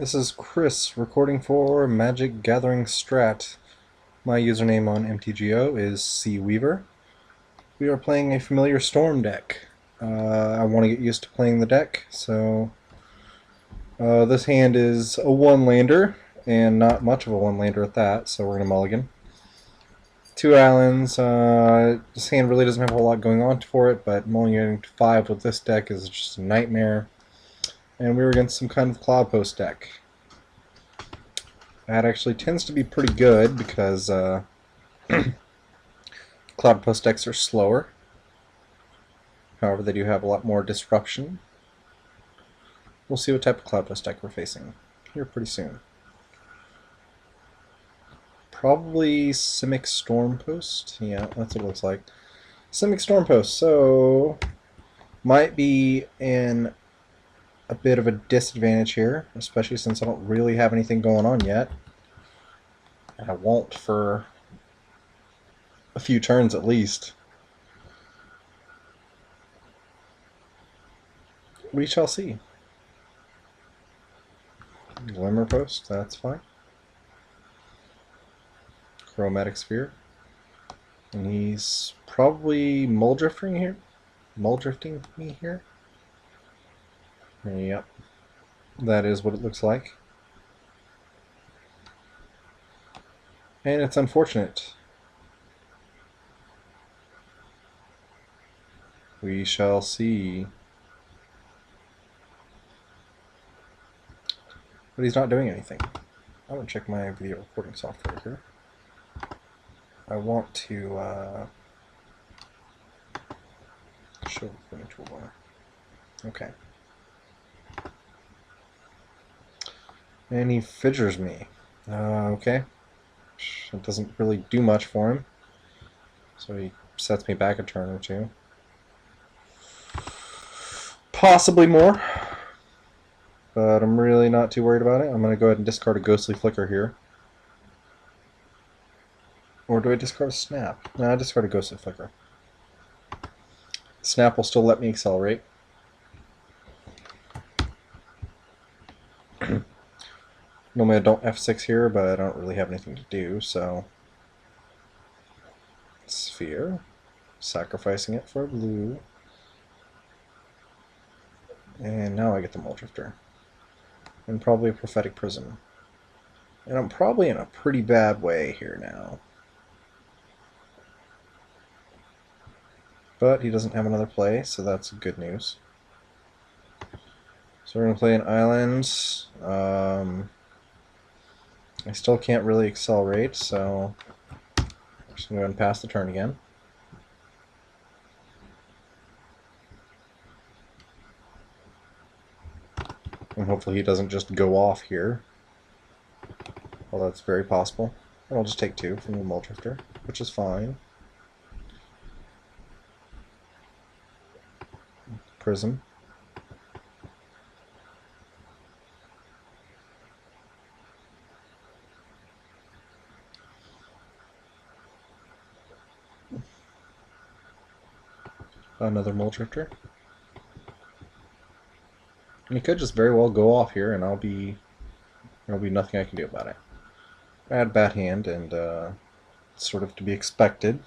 This is Chris recording for MagicGatheringStrat. My username on MTGO is cweaver. We are playing a familiar Storm deck. I want to get used to playing the deck, so this hand is a one-lander, and not much of a one-lander at that, so we're going to mulligan. 2 islands. This hand really doesn't have a whole lot going on for it, but mulliganing to 5 with this deck is just a nightmare. And we were against some kind of Cloudpost deck. That actually tends to be pretty good because Cloudpost decks are slower. However, they do have a lot more disruption. We'll see what type of Cloudpost deck we're facing here pretty soon. Probably Simic Stormpost. Yeah, that's what it looks like. Simic Stormpost. So might be in a bit of a disadvantage here, especially since I don't really have anything going on yet. And I won't for a few turns at least. We shall see. Glimmer Post, that's fine. Chromatic Sphere. And he's probably Muldrifting here. Muldrifting me here. Yep. That is what it looks like. And it's unfortunate. We shall see. But he's not doing anything. I'm going to check my video recording software here. I want to show recording toolbar. Okay. And he fissures me. Okay. It doesn't really do much for him. So he sets me back a turn or two. Possibly more. But I'm really not too worried about it. I'm going to go ahead and discard a Ghostly Flicker here. Or do I discard a Snap? No, I discard a Ghostly Flicker. Snap will still let me accelerate. Normally I don't F6 here, but I don't really have anything to do, so... Sphere. Sacrificing it for blue. And now I get the Muldrifter. And probably a Prophetic Prism. And I'm probably in a pretty bad way here now. But he doesn't have another play, so that's good news. So we're going to play an island. I still can't really accelerate, so I'm just going to go ahead and pass the turn again. And hopefully he doesn't just go off here. Well, that's very possible. And I'll just take 2 from the Muldrifter, which is fine. Prism. Another Muldrifter. And he could just very well go off here, and there'll be nothing I can do about it. Bad hand, and sort of to be expected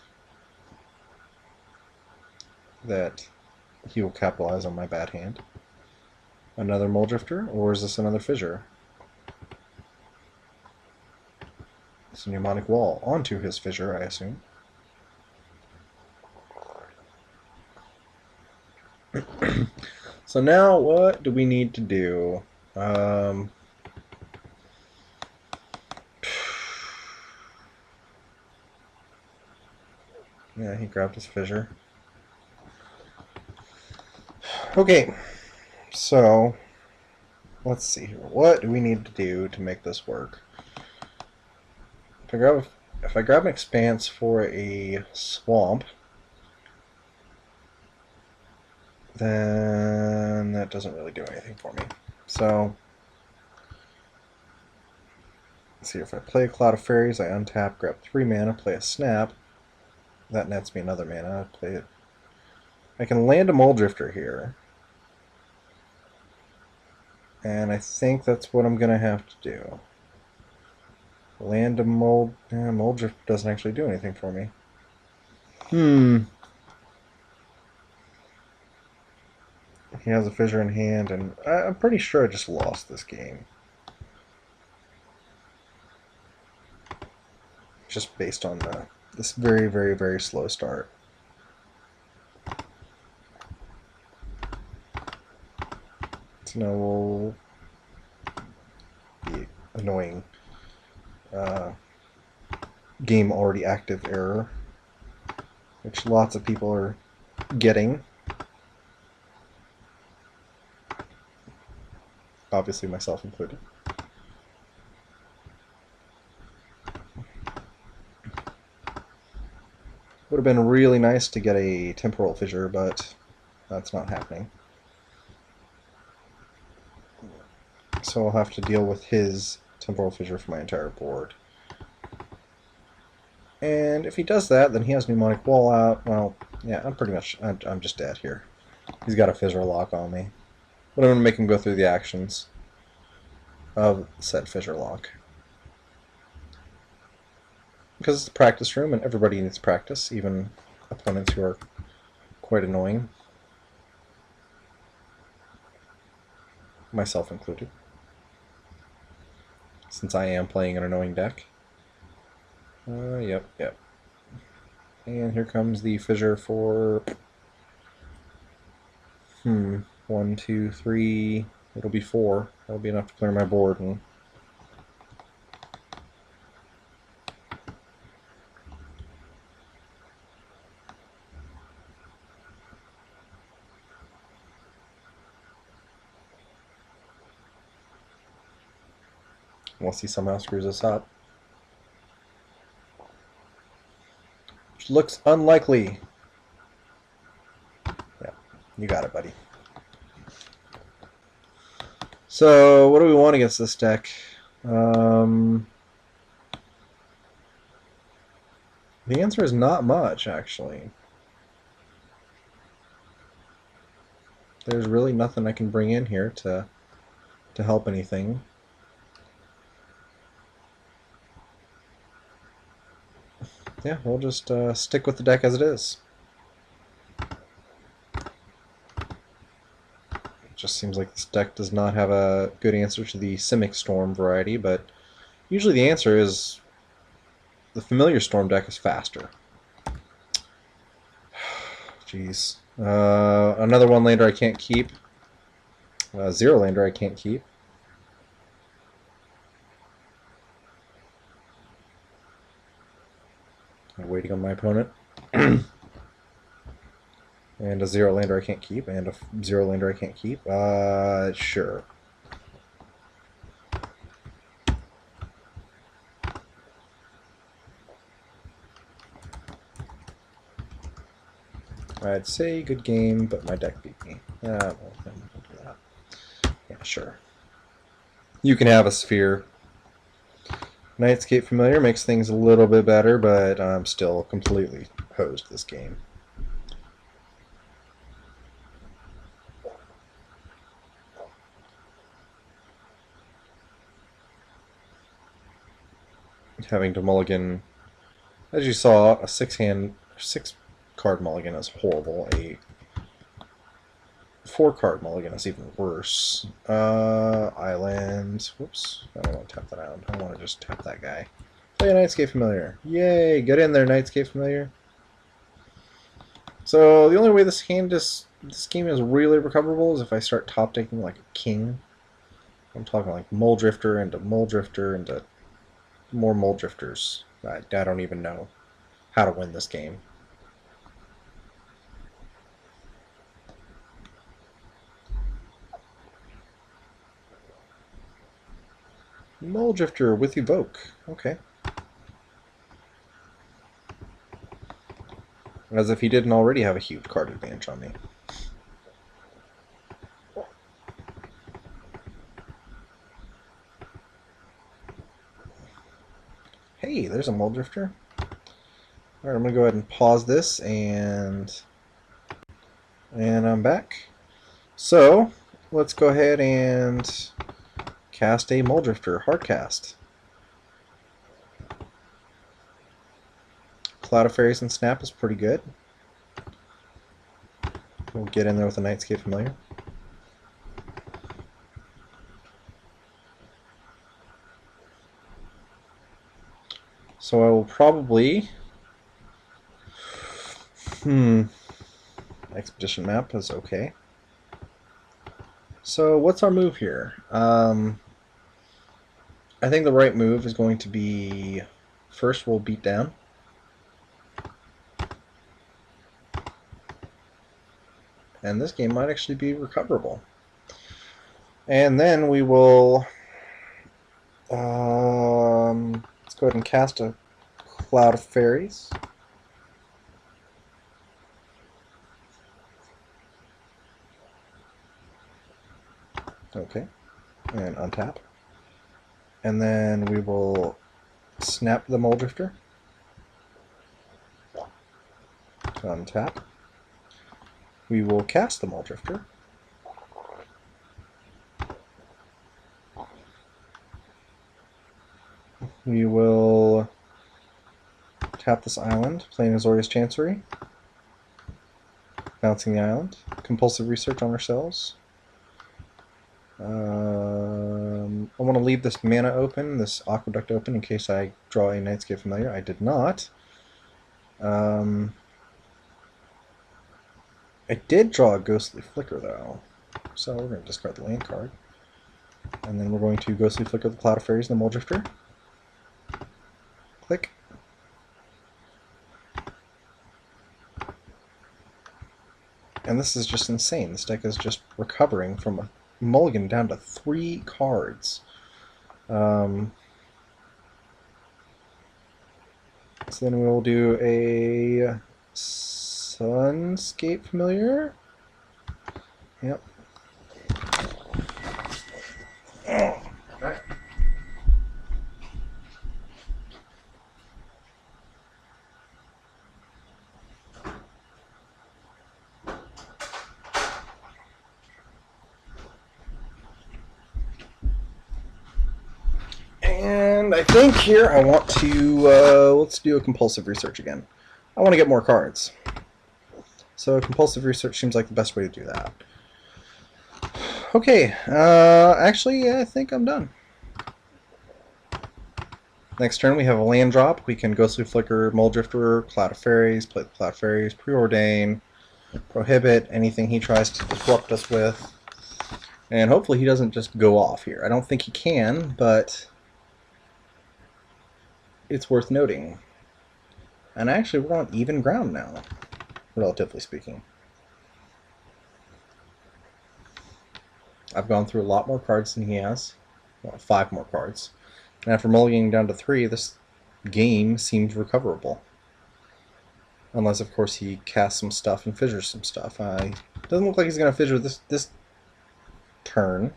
that he will capitalize on my bad hand. Another Muldrifter, or is this another Fissure? It's a Mnemonic Wall onto his Fissure, I assume. So now, what do we need to do? Yeah, he grabbed his Fissure. Okay, so let's see here. What do we need to do to make this work? If I grab an Expanse for a swamp, then that doesn't really do anything for me. So let's see, if I play a Cloud of Fairies, I untap, grab 3 mana, play a Snap. That nets me another mana. Play it. I can land a Muldrifter here. And I think that's what I'm going to have to do. Land a mold. Mold drift doesn't actually do anything for me. He has a fissure in hand, and I'm pretty sure I just lost this game. Just based on this very, very, very slow start. So now we'll be annoying game already active error, which lots of people are getting. Obviously myself included. Would have been really nice to get a temporal fissure, but that's not happening. So I'll have to deal with his temporal fissure for my entire board. And if he does that, then he has Mnemonic Wall out. Well, yeah, I'm just dead here. He's got a fissure lock on me. But I'm going to make him go through the actions of said fissure lock. Because it's a practice room and everybody needs practice, even opponents who are quite annoying. Myself included. Since I am playing an annoying deck. Yep. And here comes the fissure for 1, 2, 3. It'll be 4. That'll be enough to clear my board. And unless he somehow screws us up. Which looks unlikely. Yeah, you got it, buddy. So, what do we want against this deck? The answer is not much, actually. There's really nothing I can bring in here to help anything. Yeah, we'll just stick with the deck as it is. It just seems like this deck does not have a good answer to the Simic Storm variety, but usually the answer is the familiar Storm deck is faster. Jeez. Another one lander I can't keep. Zero lander I can't keep. I'm waiting on my opponent. And a zero lander I can't keep, and a zero lander I can't keep. Sure. I'd say good game, but my deck beat me. Well, don't do that. Yeah, sure. You can have a sphere. Nightscape Familiar makes things a little bit better, but I'm still completely hosed this game. Having to mulligan, as you saw, a six card mulligan is horrible. A 4-card mulligan is even worse. Island. Whoops. I don't want to tap that out. I want to just tap that guy. Play a Nightscape Familiar. Yay! Get in there, Nightscape Familiar. So the only way this game is really recoverable is if I start top decking like a king. I'm talking like Mole Drifter into Mole Drifter into more Mole Drifters. I don't even know how to win this game. Mole Drifter with Evoke. Okay. As if he didn't already have a huge card advantage on me. Hey, there's a Mole Drifter. Alright, I'm going to go ahead and pause this, and I'm back. So, let's go ahead and cast a Mulldrifter, hardcast. Cloud of Fairies and Snap is pretty good. We'll get in there with a Nightscape Familiar. So I will probably... Expedition map is okay. So what's our move here? I think the right move is going to be... First we'll beat down. And this game might actually be recoverable. And then we will... let's go ahead and cast a Cloud of Fairies. Okay, and untap. And then we will snap the Mulldrifter. Untap. We will cast the Mulldrifter. We will tap this island, playing Azorius Chancery. Bouncing the island. Compulsive Research on ourselves. I want to leave this mana open, this aqueduct open, in case I draw a Nightscape Familiar. I did not. I did draw a Ghostly Flicker, though. So we're going to discard the land card. And then we're going to Ghostly Flicker the Cloud of Fairies and the Mulldrifter. Click. And this is just insane. This deck is just recovering from a mulligan down to 3 cards. So then we'll do a Sunscape Familiar. Yep. Oh, okay. And I think here I want to, let's do a Compulsive Research again. I want to get more cards. So Compulsive Research seems like the best way to do that. Okay, actually I think I'm done. Next turn we have a land drop. We can Ghostly Flicker, Mulldrifter, Cloud of Fairies, play the Cloud of Fairies, Preordain, Prohibit, anything he tries to disrupt us with. And hopefully he doesn't just go off here. I don't think he can, but it's worth noting. And actually we're on even ground now, relatively speaking. I've gone through a lot more cards than he has. Well, 5 more cards. And after mulliganing down to 3, this game seems recoverable. Unless, of course, he casts some stuff and fissures some stuff. Doesn't look like he's going to fissure this turn.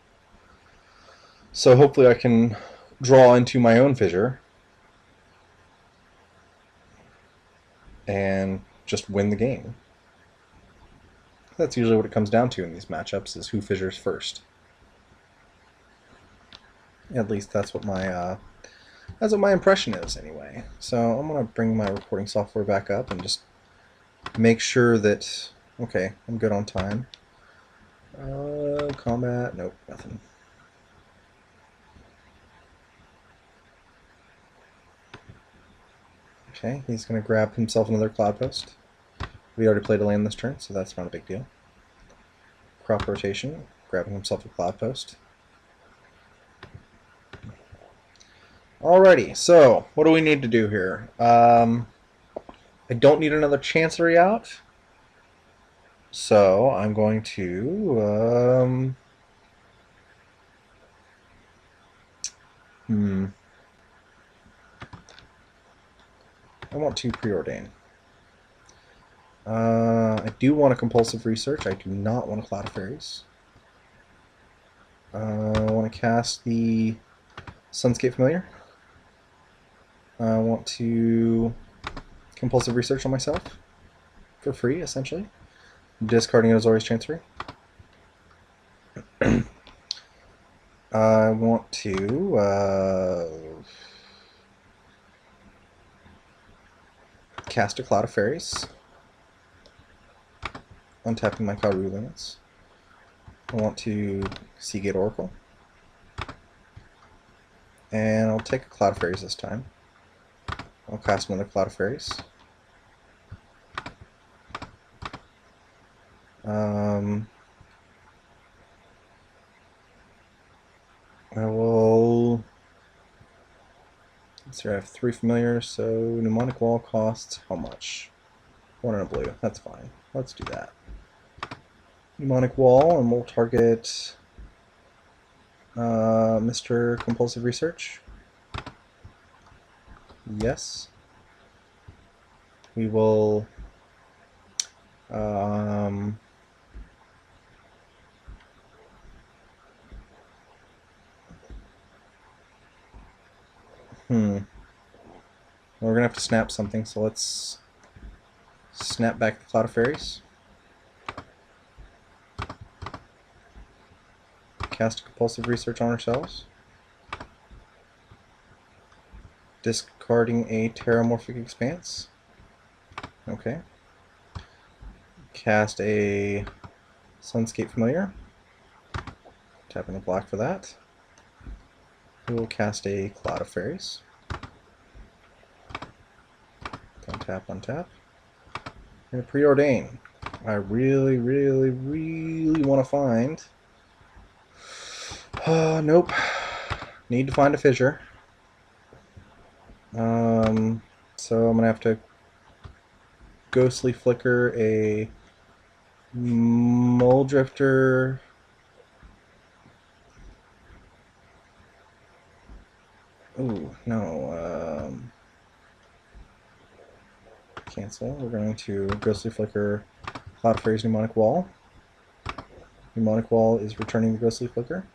So hopefully I can draw into my own fissure and just win the game. That's usually what it comes down to in these matchups, is who fissures first. At least that's what my impression is, anyway. So I'm gonna bring my recording software back up and just make sure that, okay, I'm good on time. Combat, nope, nothing. Okay, he's gonna grab himself another Cloud Post. We already played a land this turn, so that's not a big deal. Crop rotation, grabbing himself a Cloud Post. Alrighty, so what do we need to do here? I don't need another Chancery out, so I'm going to I want to Preordain. I do want a Compulsive Research. I do not want a Cloud of Fairies. I want to cast the Sunscape Familiar. I want to Compulsive Research on myself for free, essentially. Discarding Azorius Chancery. I want to cast a Cloud of Fairies, untapping my Karu limits. I want to Seagate Oracle, and I'll take a Cloud of Fairies this time. I'll cast another Cloud of Fairies. I will. Let's see, I have 3 familiars, so Mnemonic Wall costs how much? 1 and a blue. That's fine. Let's do that. Mnemonic Wall, and we'll target Mr. Compulsive Research. Yes. We will. We're gonna have to snap something, so let's snap back the Cloud of Fairies. Cast a Compulsive Research on ourselves. Discarding a Terramorphic Expanse. Okay. Cast a Sunscape Familiar. Tapping the black for that. We will cast a Cloud of Fairies. Untap, untap. And a Preordain. I really, really, really want to find. Nope. Need to find a fissure. So I'm gonna have to Ghostly Flicker a Mole Drifter. Ooh, no. Cancel. We're going to Ghostly Flicker Cloud of Fairies Mnemonic Wall. Mnemonic Wall is returning the Ghostly Flicker.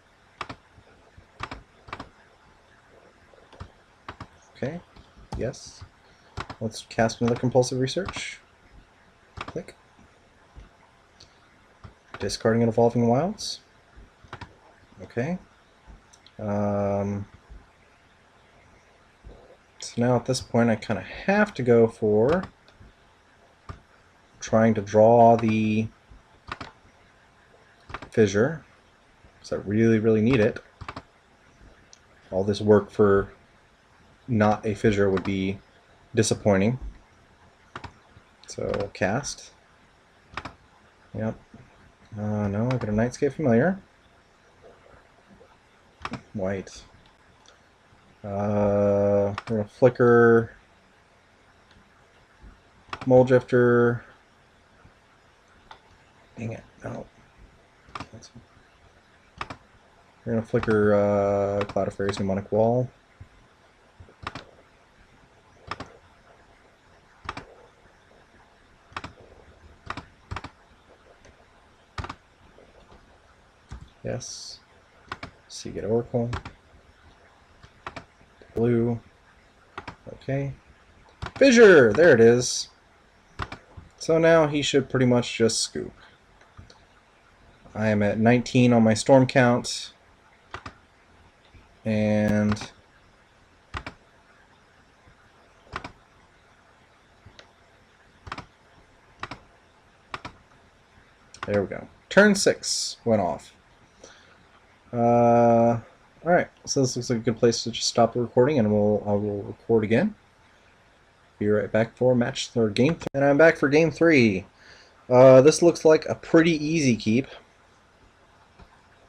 Okay. Yes. Let's cast another Compulsive Research. Click. Discarding an Evolving Wilds. Okay. So now at this point I kind of have to go for trying to draw the fissure, because I really, really need it. All this work for not a fissure would be disappointing. So cast. Yep. No, I got a Nightscape Familiar. White. We're gonna flicker Mole Drifter. Dang it, no. We're gonna flicker Cloud of Fairies Mnemonic Wall. Yes. Seagate Oracle. Blue. Okay. Fissure! There it is. So now he should pretty much just scoop. I am at 19 on my storm count. And there we go. Turn 6 went off. Alright, so this looks like a good place to just stop the recording, and I will record again. Be right back for game 3. And I'm back for game 3. This looks like a pretty easy keep.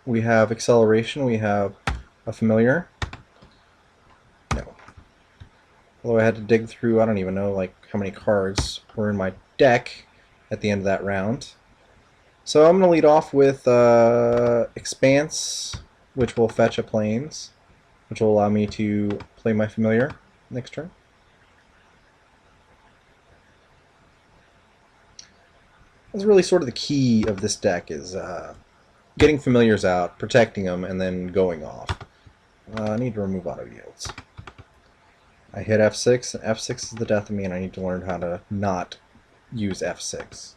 We have acceleration, we have a familiar. No. Although I had to dig through, I don't even know like how many cards were in my deck at the end of that round. So I'm going to lead off with Expanse, which will fetch a Plains, which will allow me to play my familiar next turn. That's really sort of the key of this deck, is getting familiars out, protecting them, and then going off. I need to remove auto yields. I hit F6, and F6 is the death of me, and I need to learn how to not use F6.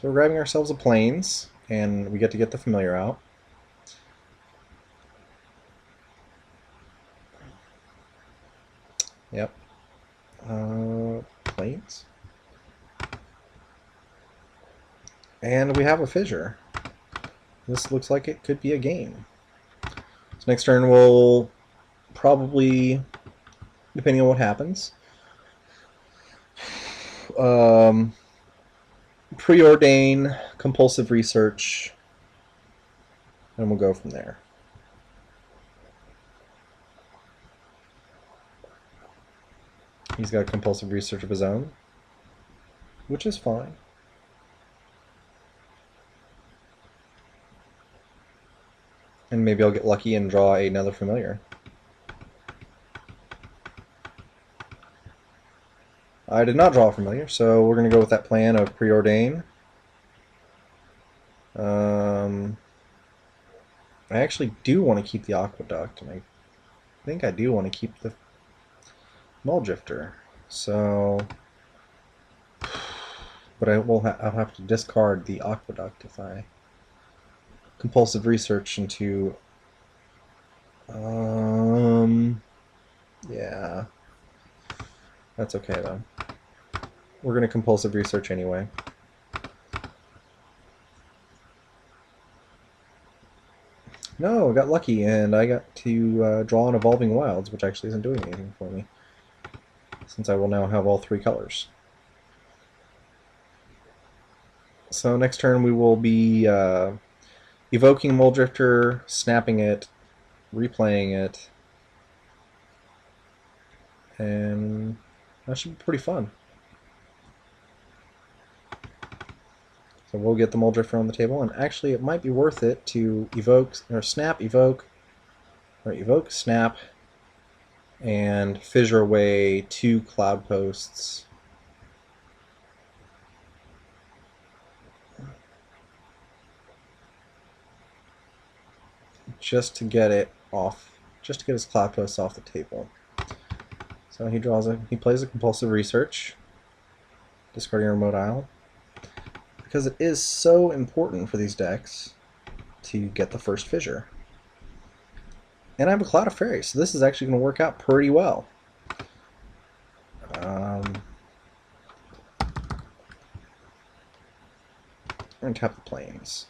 So So we're grabbing ourselves a plains, and we get to get the familiar out. Yep. Plains. And we have a fissure. This looks like it could be a game. So next turn we'll probably, depending on what happens, preordain compulsive research, and we'll go from there. He's got compulsive research of his own, which is fine. And maybe I'll get lucky and draw another familiar. I did not draw a familiar, so we're going to go with that plan of preordain. I actually do want to keep the aqueduct, and I think I do want to keep the Mulldrifter. So, but I'll have to discard the aqueduct if I compulsive research into. Yeah, that's okay though. We're going to compulsive research anyway. No, I got lucky, and I got to draw an Evolving Wilds, which actually isn't doing anything for me, since I will now have all three colors. So next turn we will be evoking Mulldrifter, snapping it, replaying it, and that should be pretty fun. So we'll get the Mulldrifter on the table, and actually it might be worth it to evoke, or snap, evoke, or evoke, snap, and fissure away 2 cloud posts. Just to get it off, just to get his cloud posts off the table. So he plays a compulsive research, discarding a remote isle, because it is so important for these decks to get the first fissure. And I have a Cloud of Fairies, so this is actually going to work out pretty well. And tap the plains.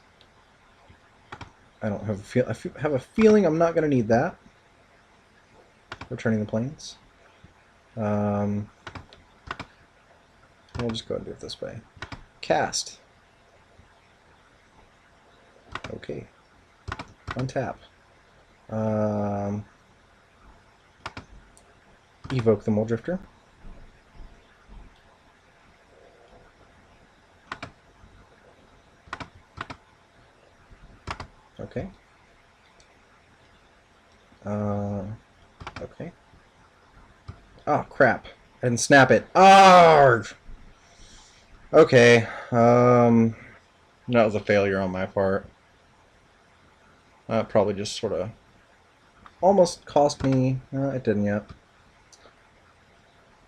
I don't have a feel. I have a feeling I'm not going to need that. Returning the plains. We'll just go ahead and do it this way. Cast. Okay. Untap. Evoke the Mulldrifter. Okay. Okay. Oh, crap. I didn't snap it. Arrgh! Okay. That was a failure on my part. Probably just sort of almost cost me. It didn't yet.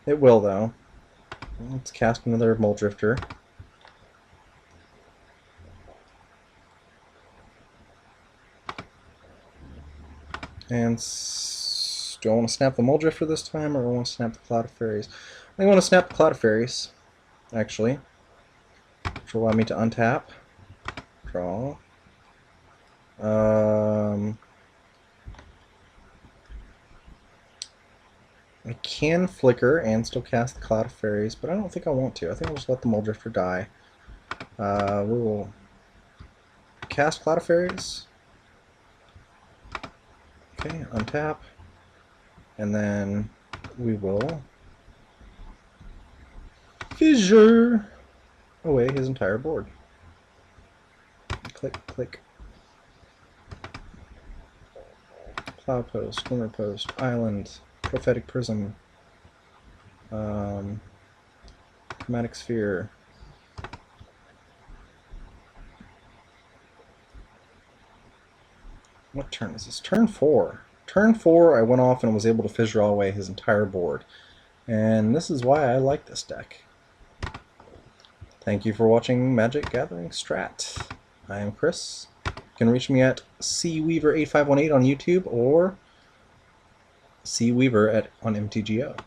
It will, though. Let's cast another Mulldrifter. And do I want to snap the Mulldrifter this time, or do I want to snap the Cloud of Fairies? I think I want to snap the Cloud of Fairies, actually, which will allow me to untap, draw. I can flicker and still cast the Cloud of Fairies, but I don't think I want to. I think I'll just let the Mulldrifter die. We will cast Cloud of Fairies. Okay, untap. And then we will fissure away his entire board. Click, click. Cloud Post, Glimmer Post, Island, Prophetic Prism, Chromatic Sphere. What turn is this? Turn 4. Turn 4, I went off and was able to fissure away his entire board. And this is why I like this deck. Thank you for watching Magic Gathering Strat. I am Chris. You can reach me at cweaver8518 on YouTube or cweaver on MTGO.